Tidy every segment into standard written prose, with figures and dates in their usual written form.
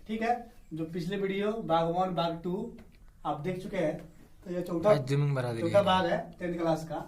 ठीक है। जो पिछले वीडियो भाग 1 भाग 2 आप देख चुके हैं, तो ये चौथा भाग है 10th क्लास का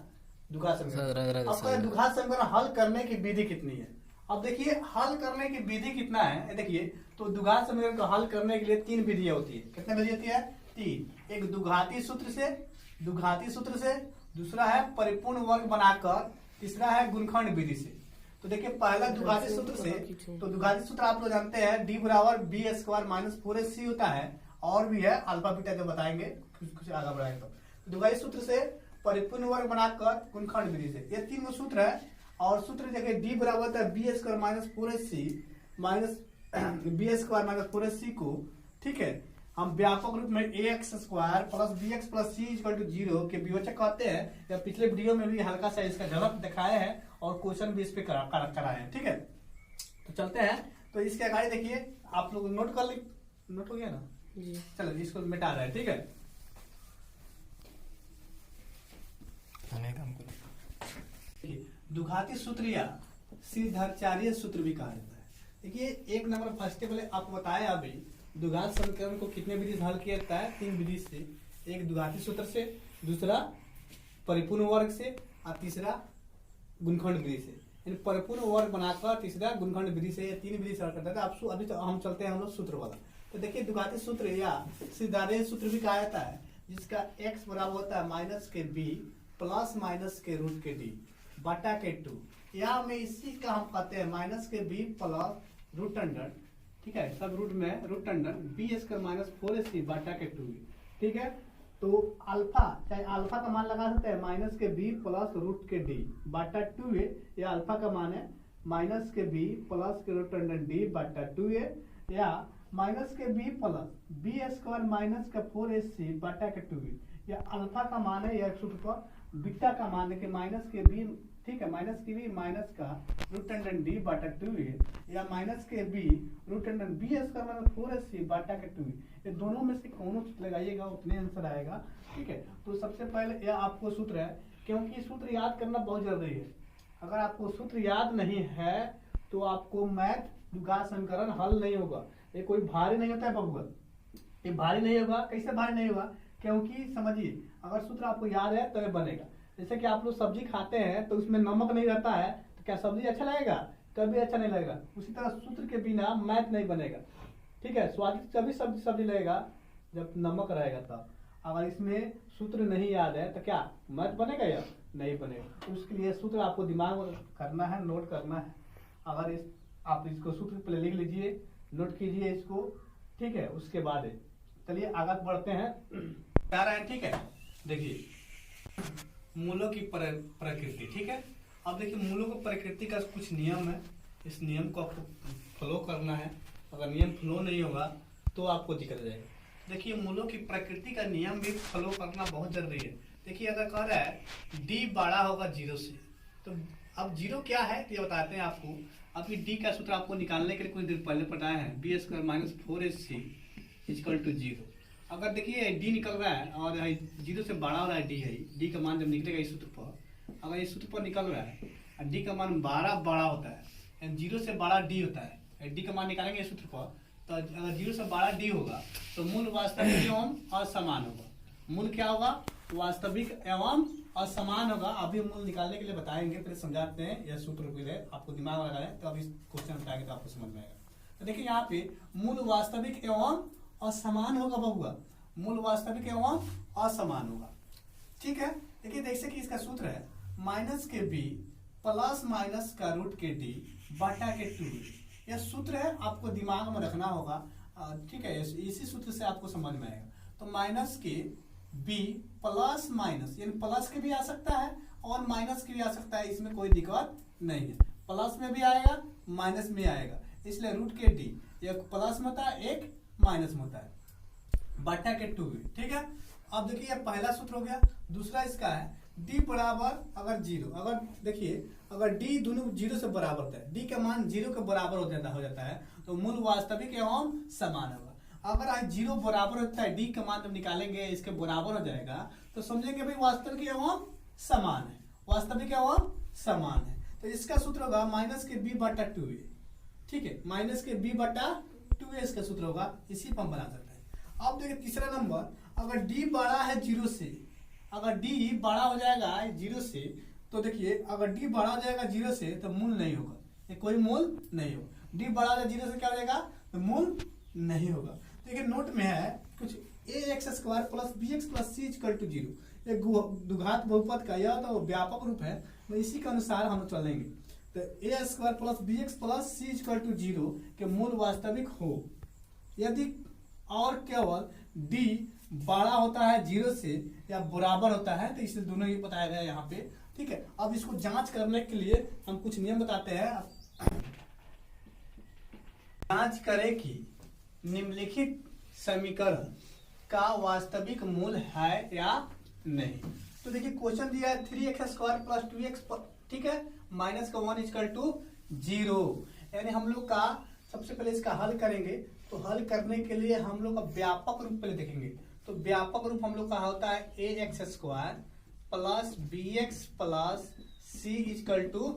द्विघात समीकरण। आपका द्विघात समीकरण हल करने की विधि कितनी है? अब देखिए हल करने की विधि कितना है, देखिए तो द्विघात समीकरण को हल करने के लिए 3 विधियां होती है। कितनी विधि होती है? 3। एक द्विघाती सूत्र से, दूसरा है परिपूर्ण वर्ग बनाकर, तीसरा है गुणनखंड विधि से। तो देखिए पहला द्विघाती सूत्र से, तो द्विघाती सूत्र आप लोग जानते हैं d बराबर बी स्क्वायर माइनस 4ac होता है, और भी है अल्फा बीटा जो बताएंगे कुछ आगे बढ़ाएंगे। तो द्विघाती सूत्र से परिपूर्ण वर्ग बनाकर गुणनखंड विधि से, ये 3 सूत्र है। और सूत्र देखिए d बराबर होता है B square minus 4ac minus B square minus 4ac को, ठीक है, हम व्यापक रूप में ax square plus bx plus c equal to 0 के वियोजक कहते हैं। या पिछले वीडियो में भी हल्का सा इसका झलक दिखाया है और क्वेश्चन भी इस पे कराए हैं, ठीक है। तो चलते हैं, तो इसके आगे देखिए आप लोग नोट हो गया ना जी। चलो इसको मिटा रहे हैं, ठीक है। द्विघाती सूत्र या सिद्धाचार्य सूत्र भी कहा जाता है। देखिए 1 नंबर फर्स्ट पहले आपको बताया अभी द्विघात समीकरण को कितने विधि से हल किया जाता है? 3 विधि से। एक द्विघाती सूत्र से, दूसरा परिपूर्ण वर्ग से और तीसरा गुणनखंड विधि से। यानी परिपूर्ण वर्ग बनाकर तीसरा गुणनखंड विधि से, ये 3 विधि से हल करते हैं। अभी तो हम चलते हैं हम लोग सूत्र वाला। तो देखिए द्विघाती सूत्र या सिद्धाचार्य सूत्र भी कहा जाता है, जिसका x बराबर होता है माइनस के b प्लस माइनस के रूट के d बटा के 2। यहाँ में इसी का हम कहते हैं माइनस के b प्लस रूट अंडर, ठीक है, सब रूट में root under B square minus 4ac बटा के 2, ठीक है। तो अल्फा चाहे अल्फा का मान लगा सकते हैं माइनस के b प्लस रूट के d बटा 2a, या अल्फा का मान है माइनस के b प्लस के रूट अंडर d बटा 2a, या माइनस के b plus B square minus का 4ac बटा के 2a, या अल्फा का मान है या सूत्र पर बीटा का मान है कि माइनस के b, ठीक है, माइनस के b माइनस का रूट अंडर d बटा 2a, या माइनस के b root under b square minus 4ac बटा के 2a। ये दोनों में से कौन लगाइएगा उतने आंसर आएगा, ठीक है। तो सबसे पहले यह आपको सूत्र है, क्योंकि सूत्र याद करना बहुत जरूरी है। अगर आपको सूत्र याद नहीं है तो आपको मैथ द्विघात समीकरण हल नहीं होगा। ये कोई भारी नहीं होता है बबुआ, ये भारी नहीं होगा। कैसे भारी नहीं होगा? क्योंकि समझिए अगर सूत्र आपको याद है तो ये बनेगा। जैसे कि आप लोग सब्जी खाते हैं तो उसमें नमक नहीं रहता है, तो क्या सब्जी अच्छा लगेगा? कभी अच्छा नहीं लगेगा। उसी तरह सूत्र के बिना मैथ नहीं बनेगा, ठीक है। स्वादिष्ट तभी सब्जी लगेगा जब नमक रहेगा तब। अगर इसमें सूत्र नहीं याद है तो क्या मैथ बनेगा या नहीं बनेगा? उसके लिए सूत्र आपको दिमाग में करना है, नोट करना है। अगर आप इसको सूत्र पहले लिख लीजिए, नोट कीजिए इसको, ठीक है। उसके बाद चलिए आगे बढ़ते हैं, क्या रहा है, ठीक है। देखिए मूलों की प्रकृति, ठीक है। अब देखिए मूलों की प्रकृति का कुछ नियम है, इस नियम को आपको फॉलो करना है। अगर नियम फॉलो नहीं होगा तो आपको दिक्कत जाएगा। देखिए मूलों की प्रकृति का नियम भी फॉलो करना बहुत जरूरी है। देखिए अगर कह रहा है d बड़ा होगा 0 से, तो अब 0 क्या है ये बताते हैं आपको। अभी d का सूत्र आपको निकालने के लिए कुछ देर पहले पढ़ाया है, B square minus 4ac equal to 0। अगर देखिए d निकल रहा है और 0 से बड़ा हो रहा है d है, d का मान जब निकलेगा इस सूत्र पर, अगर इस सूत्र पर निकल रहा है और d का मान 12 बड़ा होता है, 0 से बड़ा d होता है, d का मान निकालेंगे इस सूत्र पर, तो अगर 0 से बड़ा d होगा तो मूल वास्तविक एवं असमान होगा। मूल क्या होगा? वास्तविक एवं असमान होगा। अभी मूल निकालने के लिए बताएंगे, पहले समझाते हैं यह सूत्र के लिए, आपको दिमाग लगा है तो अभी क्वेश्चन बताएंगे तो आपको समझ में आएगा। तो देखिए यहाँ पे मूल वास्तविक एवं असमान होगा बबुआ, मूल वास्तविक एवं असमान होगा, ठीक है। देखिए जैसे कि इसका सूत्र है माइनस के b प्लस माइनस का रूट के d बटा के 2। यह सूत्र है, आपको दिमाग में रखना होगा, ठीक है। इसी सूत्र से आपको समझ में आएगा। तो माइनस के b प्लस माइनस, यानी प्लस के भी आ सकता है और माइनस के भी आ सकता है, इसमें कोई दिक्कत नहीं है। प्लस में भी आएगा माइनस में आएगा, इसलिए रूट के d एक प्लस में होता है एक माइनस में होता है बटा के 2, ठीक है। अब देखिए यह पहला सूत्र हो गया। दूसरा इसका है d बराबर अगर 0, अगर देखिए अगर d दोनों 0 से बराबर होता है, d का मान 0 के बराबर हो जाता है तो मूल वास्तविक एवं समान होगा। अगर आज 0 बराबर होता है, d का मान जब निकालेंगे इसके बराबर हो जाएगा तो समझेंगे भाई वास्तविक एवं समान है, वास्तविक एवं समान है। तो इसका सूत्र होगा माइनस के b बटा 2a, ठीक है, माइनस के b बटा 2s का सूत्र होगा, इसी पर हम बना सकते हैं। अब देखिए तीसरा नंबर, अगर d बड़ा है 0 से, अगर d बड़ा हो जाएगा 0 से, तो देखिए अगर d बड़ा हो जाएगा 0 से तो मूल नहीं होगा, ये कोई मूल नहीं होगा। d बड़ा हो जाएगा 0 से क्या हो जाएगा, तो मूल नहीं होगा। देखिए नोट में है कुछ ax² plus bx plus c equal to 0, एक द्विघात बहुपद का यह तो व्यापक रूप है, तो इसी के अनुसार हम चलेंगे। तो a² plus bx plus c equal to 0 के मूल वास्तविक हो यदि और केवल d बड़ा होता है 0 से या बराबर होता है, तो इसे दोनों ही बताया गया यहाँ पे, ठीक है। अब इसको जांच करने के लिए हम कुछ नियम बताते हैं। जांच करें कि निम्नलिखित समीकरण का वास्तविक मूल है या नहीं। तो देखिए क्वेश्चन दिया है 3x² प्लस 2x, ठीक है, माइनस का 1 इक्वल टू 0, यानी हम लोग का सबसे पहले इसका हल करेंगे। तो हल करने के लिए हम लोग का व्यापक रूप पहले देखेंगे। तो व्यापक रूप हम लोग का होता है ax² plus bx plus c equal to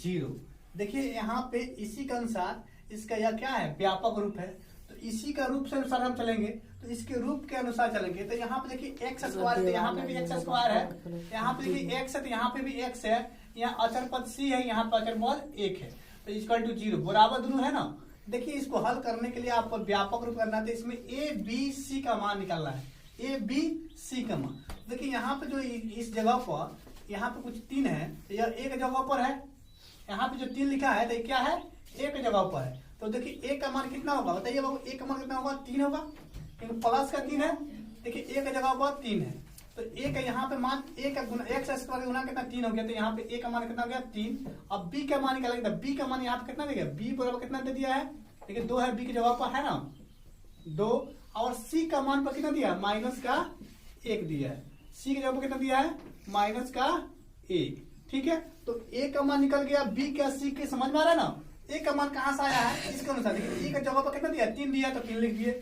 0। देखिए यहाँ पे इसी के अनुसार इसका यह क्या है, व्यापक रूप है, तो इसी का रूप से अनुसार हम चलेंगे। तो इसके रूप के अनुसार चलेंगे। तो यहाँ पे देखिए x² है, यहाँ पे भी x² है, यहाँ पे देखिए x है तो यहाँ पे भी x है, यहाँ अचर पद c है, यहाँ पर अचर पद 1 है, तो इक्वल टू 0, बराबर दोनों है ना। देखिए इसको हल करने के लिए आपको व्यापक रूप करना है, तो इसमें a b c का मान निकालना है, a b c का मान। देखिए यहाँ पे जो इस जगह पर यहाँ पे कुछ 3 है, तो यह एक जगह पर है, यहाँ पे जो 3 लिखा है तो क्या है, एक जगह पर है। तो देखिए a का मान कितना होगा, बताइए बाबू, a का मान कितना होगा, 3 होगा, क्योंकि प्लस का 3 है। देखिए एक जगह पर 3 है, तो a का यहाँ पे मान a का गुना x² गुना कितना 3 हो गया, तो यहाँ पे a का मान कितना हो गया 3। अब b का मान निकालेंगे, तो b का मान यहाँ पे कितना दे गया, b बराबर कितना दे दिया है, देखिए 2 है, b की जगह पर है ना 2, और c का मान पर कितना दिया, माइनस का 1 दिया है, c की जगह पर कितना दिया है, माइनस का 1, ठीक है। तो a का मान निकल गया, b का c के समझ में आ रहा है ना। a का मान कहाँ से आया है, इसके अनुसार देखिए a का जगह पर कितना दिया, 3 दिया तो 3 लिख दिए,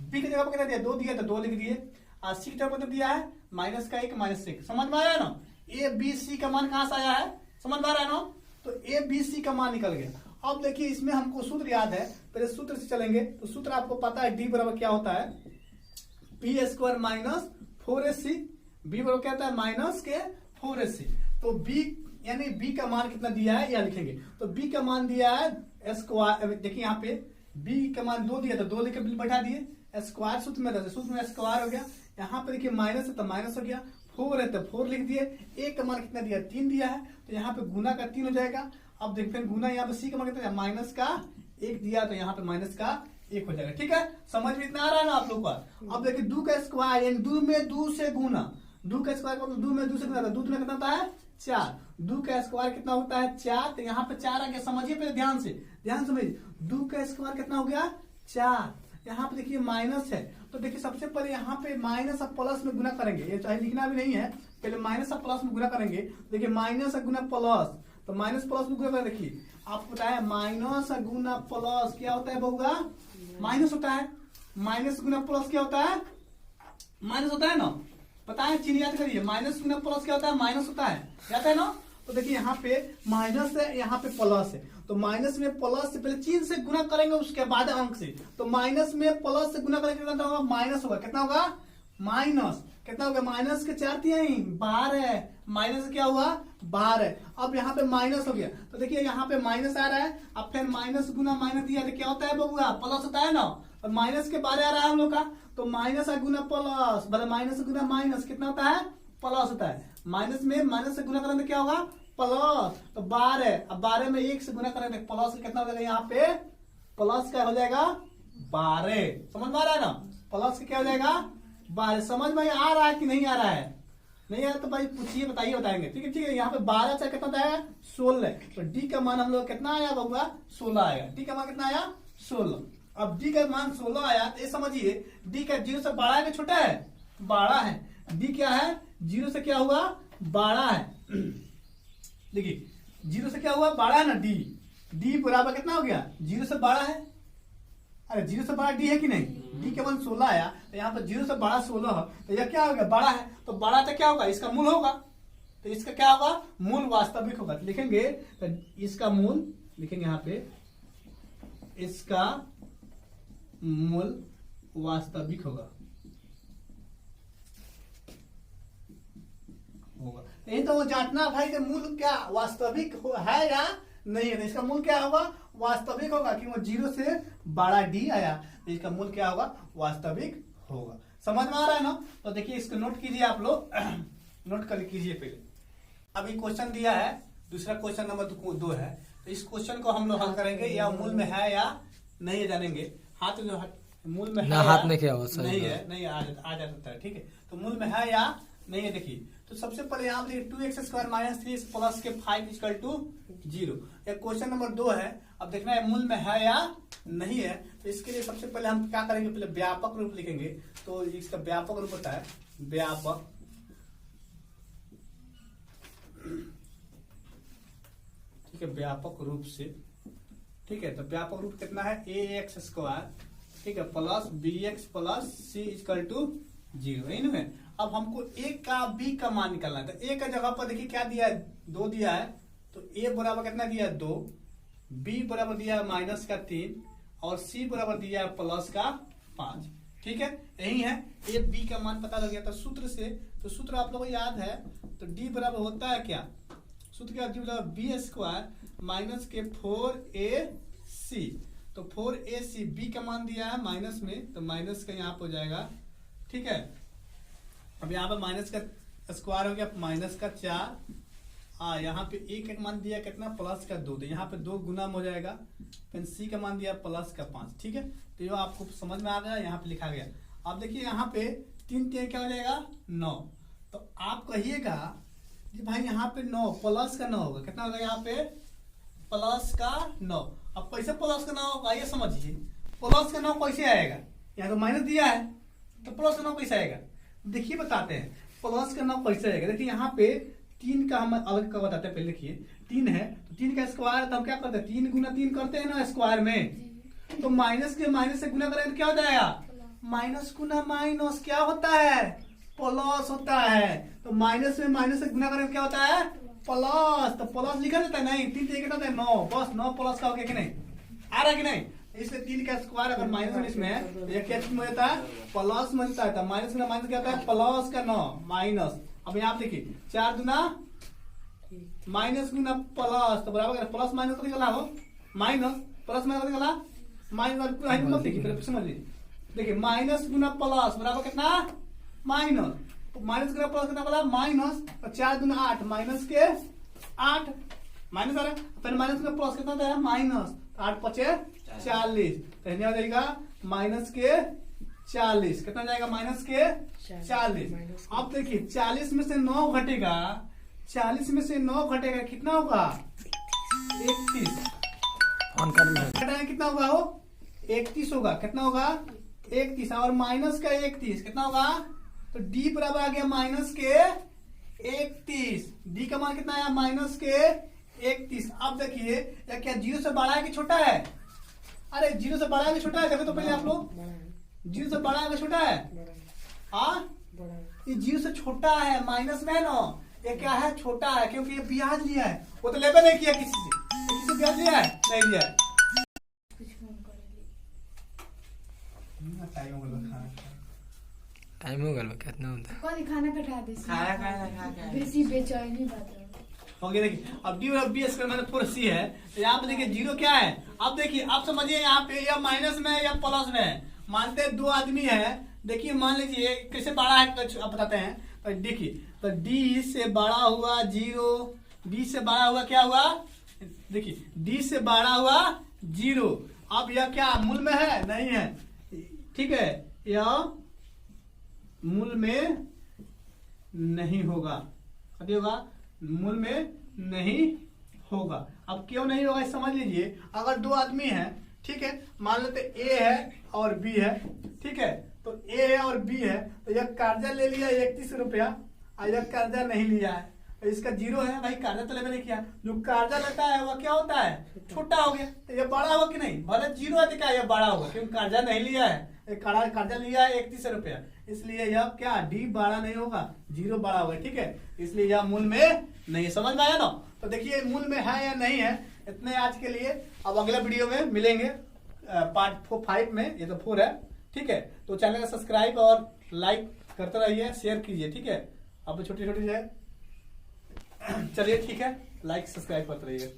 b की जगह पर कितना दिया, 2 दिया तो 2 लिख दिए, और c की जगह पर कितना दिया है, माइनस का 1 माइनस 1, समझ में आया है ना। a b c का मान कहाँ से आया है, समझ में आ रहा है ना। तो a b c का मान निकल गया। अब देखिए इसमें हमको सूत्र याद है, पहले सूत्र से चलेंगे। तो सूत्र आपको पता है, d बराबर क्या होता है, p² माइनस 4ac, b बराबर क्या होता है, माइनस के 4ac। तो b यानी b का मान कितना दिया है, यह लिखेंगे। तो b का मान दिया है स्क्वायर, देखिए यहाँ पे b का मान 2 दिया, तो 2 लिख के बैठा दिए, स्क्वायर सूत्र में रहता है, सूत्र में स्क्वायर हो गया। यहाँ पे देखिए माइनस है तो माइनस हो गया, 4 है तो 4 लिख दिए, a का मान कितना दिया, 3 दिया है, तो यहाँ पे गुना का 3 हो जाएगा। अब देखते हैं गुना, यहाँ पे c का मान कितना, माइनस का 1 दिया, तो यहाँ पे माइनस का 1 हो जाएगा, ठीक है। समझ में इतना आ रहा है ना आप लोग का। अब देखिए 2 का स्क्वायर यानी 2 में 2 से गुना, 2 का स्क्वायर मतलब 2 में 2 से गुना, 2 में कितना होता है 4, 2 का स्क्वायर कितना होता है 4, तो यहाँ पे 4 आ गया, समझिए पहले ध्यान से, ध्यान समझिए, 2 का स्क्वायर कितना हो गया 4, यहाँ पे देखिए माइनस है, तो देखिए सबसे पहले यहाँ पे माइनस और प्लस में गुना करेंगे, ये चाहे लिखना भी नहीं है, पहले माइनस और प्लस में गुना करेंगे। देखिए माइनस गुना प्लस, तो माइनस प्लस में गुना करें, देखिए आपको बताया माइनस गुना प्लस क्या होता है बउआ, माइनस होता है, माइनस गुना प्लस क्या होता है, माइनस होता है ना, बताएं, चिन्ह याद करिए, माइनस गुना प्लस क्या होता है, माइनस होता है, याद है ना। तो देखिए यहाँ पे माइनस है, यहाँ पे प्लस है, तो माइनस में प्लस से पहले चिन्ह से गुना करेंगे, उसके बाद अंक से। तो माइनस में प्लस से गुना करेंगे कितना होगा, माइनस होगा, कितना होगा माइनस, कितना होगा, माइनस के 4 12, माइनस क्या हुआ 12। अब यहाँ पे माइनस हो गया, तो देखिए यहाँ पे माइनस आ रहा है, अब फिर माइनस गुना माइनस दिया तो क्या होता है बबुआ, प्लस होता है ना, और माइनस के 12 आ रहा है हम लोग का, तो माइनस गुना प्लस, मतलब माइनस गुना माइनस कितना होता है, प्लस होता है। माइनस में माइनस से गुना करेंगे तो क्या होगा प्लस, तो 12, अब 12 में 1 से गुना करेंगे प्लस कितना हो जाएगा, यहाँ पे प्लस क्या हो जाएगा 12, समझ में आ रहा है ना, प्लस क्या हो जाएगा 12। समझ में आ रहा है कि नहीं आ रहा है, नहीं आ रहा तो भाई पूछिए, बताइए, बताएंगे, ठीक है ठीक है। यहाँ पे 12 से कितना आया 16, तो डी का मान हम लोग कितना आया बबुआ 16 आएगा, डी का मान कितना आया 16। अब डी का मान 16 आया, तो ये समझिए डी का 0 से बड़ा है कि छोटा है, बड़ा है, डी क्या है 0 से क्या हुआ बड़ा है, देखिए 0 से क्या हुआ बड़ा है ना, डी, डी बराबर कितना हो गया 0 से बड़ा है, अरे 0 से बड़ा डी है कि नहीं, डी के मान 16 आया, तो यहाँ पर 0 से बड़ा 16, तो यह क्या हो गया बड़ा है, तो बड़ा तो क्या होगा इसका मूल होगा, तो इसका क्या होगा मूल वास्तविक होगा, तो लिखेंगे, तो इसका मूल लिखेंगे यहाँ पे, इसका मूल वास्तविक होगा। नहीं तो वो जांचना भाई कि मूल क्या वास्तविक है या नहीं है। इसका मूल क्या होगा, वास्तविक होगा, कि वो 0 से बड़ा डी आया तो इसका मूल क्या होगा, वास्तविक होगा। समझ में आ रहा है ना। तो देखिए इसको नोट कीजिए आप लोग, नोट कर कीजिए पहले। अभी क्वेश्चन दिया है, दूसरा क्वेश्चन नंबर 2 है। तो इस क्वेश्चन को हम लोग हल करेंगे, या मूल में है या नहीं है जानेंगे। हाथ जो मूल में है हाथ में क्या हो, नहीं है, नहीं आ जाता है। ठीक है, तो मूल में है या नहीं है। देखिए तो सबसे पहले यहाँ पे 2x² - 3x प्लस के 5 = 0। ये क्वेश्चन नंबर 2 है। अब देखना है मूल में है या नहीं है। तो इसके लिए सबसे पहले हम क्या करेंगे, पहले व्यापक रूप लिखेंगे। तो इसका व्यापक रूप होता है व्यापक, ठीक है, व्यापक रूप से। ठीक है, तो व्यापक रूप कितना है, ax², ठीक है, प्लस bx प्लस c = 0। यही ना है। अब हमको a का b का मान निकालना है। तो a का जगह पर देखिए क्या दिया है, 2 दिया है। तो a बराबर कितना दिया है, 2, b बराबर दिया है -3 और c बराबर दिया है +5। ठीक है, यही है। a b का मान पता लग गया था सूत्र से। तो सूत्र आप लोगों को याद है। तो d बराबर होता है क्या, सूत्र क्या, b² - के 4ac। तो 4ac, b का मान दिया है माइनस में, तो माइनस का यहाँ पे हो जाएगा। ठीक है, अब यहाँ पे माइनस का स्क्वायर हो गया -4। यहाँ पे a का मान दिया कितना, +2। तो यहाँ पे 2 गुना हो जाएगा। फिर c का मान दिया +5। ठीक है, तो ये आपको समझ में आ गया, यहाँ पे लिखा गया। अब देखिए यहाँ पे 3 क्या हो जाएगा, 9। तो आप कहिएगा कि भाई यहाँ पे 9 प्लस का 9 होगा, कितना होगा यहाँ पे, +9। अब कैसे +9 होगा ये समझिए। +9 कैसे आएगा, यहाँ तो माइनस दिया है, तो +9 कैसे आएगा, देखिए बताते हैं। +9 कैसे आएगा, देखिए यहाँ पे 3 का हम अलग का बताते हैं। पहले देखिए 3 है, तो 3 का स्क्वायर, तो हम क्या करते हैं, 3 × 3 करते हैं ना स्क्वायर में। तो माइनस के माइनस से गुना करें तो क्या हो जाएगा, माइनस गुना माइनस क्या होता है, प्लस होता है। तो माइनस में माइनस से गुना करें तो क्या होता है, प्लस। तो प्लस लिखा जाता है, नहीं 3 कितना होता है, 9, बस 9 प्लस का हो गया कि नहीं, आ रहा है कि नहीं। इसलिए 3 का स्क्वायर अगर माइनस में इसमें है तो ये क्या में होता है, प्लस में होता है। माइनस में माइनस क्या होता है, प्लस का 9 माइनस। अब यहाँ देखिए 4 दूना माइनस गुना प्लस, तो बराबर प्लस माइनस का निकला हो माइनस, प्लस माइनस का निकला माइनस। देखिए समझ लीजिए, देखिए माइनस गुना प्लस बराबर कितना, माइनस। माइनस गुना प्लस कितना बोला, माइनस। 4 दूना 8, माइनस के 8 माइनस आ रहा है। फिर माइनस में प्लस कितना था, माइनस। 8 × 5 = 40। तो आ जाएगा माइनस के 40, कितना जाएगा, माइनस के 40। अब देखिए 40 में से 9 घटेगा, 40 में से 9 घटेगा कितना होगा, 31। कितना होगा, वो 31 होगा। कितना होगा, 31। और माइनस का 31 कितना होगा, तो d बराबर आ गया माइनस के 31। d का मान कितना आया, माइनस के 31। अब देखिए या क्या 0 से बड़ा है कि छोटा है, अरे 0 से बड़ा है कि छोटा है, देखो तो पहले आप लोग, 0 से बड़ा है कि छोटा है, हाँ ये 0 से छोटा है, माइनस में है ना, ये क्या है, छोटा है, क्योंकि ये ब्याज लिया है। वो तो लेबे नहीं किया किसी से ब्याज लिया है, नहीं लिया है। टाइम हो गया कितना होता कौन खाना कटा दे, खाना बेसी बेचैनी बात है। हो गया। देखिए अब d और b² - 4c है। तो यहाँ पे देखिए 0 क्या है। अब देखिए आप समझिए यहाँ पे या माइनस में या प्लस में है। मानते हैं 2 आदमी है, देखिए मान लीजिए कैसे बड़ा है अब बताते हैं। तो देखिए तो d से बड़ा हुआ 0, d से बड़ा हुआ क्या हुआ, देखिए d से बड़ा हुआ 0। अब यह क्या मूल में है, नहीं है, ठीक है, यह मूल में नहीं होगा, कभी होगा, मूल में नहीं होगा। अब क्यों नहीं होगा समझ लीजिए। अगर 2 आदमी हैं, ठीक है, मान लेते A है और B है, ठीक है, तो A है और B है, तो यह कर्जा ले लिया 31 रुपया और यह कर्जा नहीं लिया है, तो इसका 0 है, भाई कर्जा तो लेने नहीं किया। जो कर्जा लेता है वह क्या होता है, छोटा हो गया, तो यह बड़ा होगा कि नहीं, भले 0 है तो यह बड़ा होगा, क्योंकि कर्जा नहीं लिया है, कर्जा लिया है 31 रुपया, इसलिए यह क्या d बड़ा नहीं होगा, 0 बड़ा होगा, ठीक है, इसलिए यह मूल में नहीं। समझ में आया ना। तो देखिए मूल में है या नहीं है, इतने आज के लिए। अब अगले वीडियो में मिलेंगे। पार्ट 5 में, ये तो 4 है, ठीक है। तो चैनल का सब्सक्राइब और लाइक करते रहिए, शेयर कीजिए, ठीक है। अब छोटी छोटी है, चलिए ठीक है, लाइक सब्सक्राइब करते रहिए।